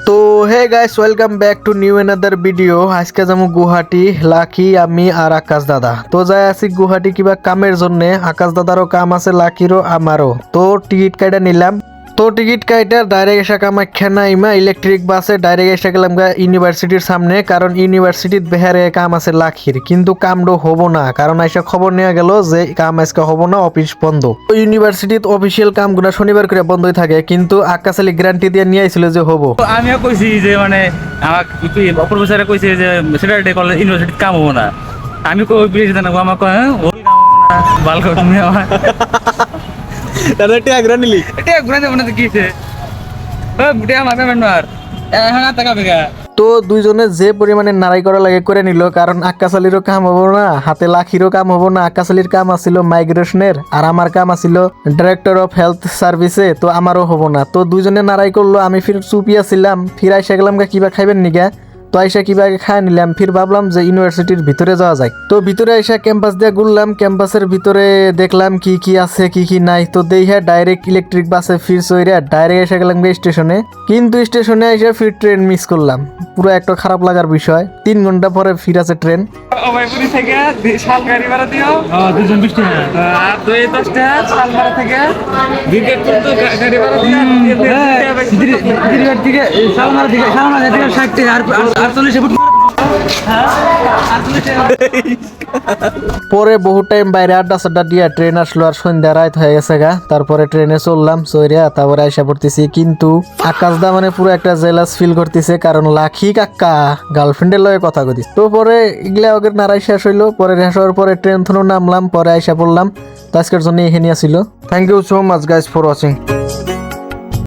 তো hey guys, welcome back to new another video. আজকে যাবো গুয়াহাটি, লাকি, আমি আর আকাশ দাদা। তো যাই আছি গুয়াহাটি কিবা কামের জন্য। আকাশ দাদারও কাম আছে, লাকিরও আমারও। তো টিকিট কাইটা নিলাম। তো টিকিট কাইটা ডাইরেক্ট এসে কামাখ্যা নাইমা ইলেকট্রিক বাসে ডাইরেক্ট এসে গেলাম ইউনিভার্সিটির সামনে, কারণ ইউনিভার্সিটির বেহারে কাম আছে লাখির, কিন্তু কামডো হবো না, কারণ এসে খবর নেওয়া গেল যে কাম আজকে হবো না, অফিস বন্ধ। তো ইউনিভার্সিটির অফিসিয়াল কামগুলো শনিবার করে বন্ধই থাকে, কিন্তু আকাশ আলী গ্যারান্টি দিয়ে নিয়ে আইছিল যে হবো। আমিও কইছি যে মানে আমাকে প্রফেসরে কইছে যে স্যাটারডে কলেজ ইউনিভার্সিটি কাম হবো না। আমি কই বিয়ে দিতে না, আমার কয় ওল কাম হবো না, বাল করে তুমি আমার দাদা ট্যাগরা নিলি? এটা ঘুরে দেবো না তো কিছে ও বুটে আমার পেমেন্ট আর এখন আর টাকা বেগা। তো দুইজনে যে পরিমাণে নারাই করা লাগে করে নিল, কারণ আকাশ আলীরও কাম হবো না, হাতে লাখিরও কাম হবো না। আকাশ আলীর কাম আছিল মাইগ্রেশনের, আর আমার কাম আছিল ডিরেক্টর অফ হেলথ সার্ভিসে, তো আমারও হবো না। তো দুইজনে নারাই করলো, আমি ফির চুপিয়া ছিলাম। ফির আইসা গেলাম কিবা খাইবেন নিগা, তো আইসা কিবা খাই নিলাম। ফির ভাবলাম যে ইউনিভার্সিটির ভিতরে যাওয়া যায়। তো ভিতরে আইসা ক্যাম্পাস দিয়ে ঘুরলাম, ক্যাম্পাসের ভিতরে দেখলাম কি কি আছে কি কি নাই। তো দেখে ডাইরেক্ট ইলেকট্রিক বাসে ফির চইরা ডাইরেক্ট এসে গেলাম স্টেশনে। কিন্তু স্টেশনে এসে ফির ট্রেন মিস করলাম, পুরো একটা খারাপ লাগার বিষয়। 3 ঘন্টা পরে ফির আছে ট্রেন। অভয়পুরি থেকে শাল গাড়ি ভাড়া দিও 220 টাকা, আর 210 টাকা শাল ভাড়া থেকে বিকেটপুর তো গাড়ি ভাড়া দিও দিদিঘাট থেকে শালমারা থেকে 60 টাকা আর 48 ফুট পরে বহু টাইম বাইরে আড্ডা সাড্ডা দিয়া ট্রেন আসলো, আর সন্ধ্যা রাত হয়ে গেছে গা। তারপরে ট্রেনে চললাম চইরা, তারপরে আইসা পড়তেছি। কিন্তু আকাশ দা মানে পুরো একটা জেলাস ফিল করতেছে, কারণ লাখি কাকা গার্লফ্রেন্ডের লগে কথা কইতিস। তো পরে এগুলা ওদের নারাই শেষ হইলো। পরে শেষ হওয়ার পরে ট্রেন থুনো নামলাম, পরে আইসা পড়লাম। তো আজকের জন্য এখানে আসিল। Thank you so much guys for watching.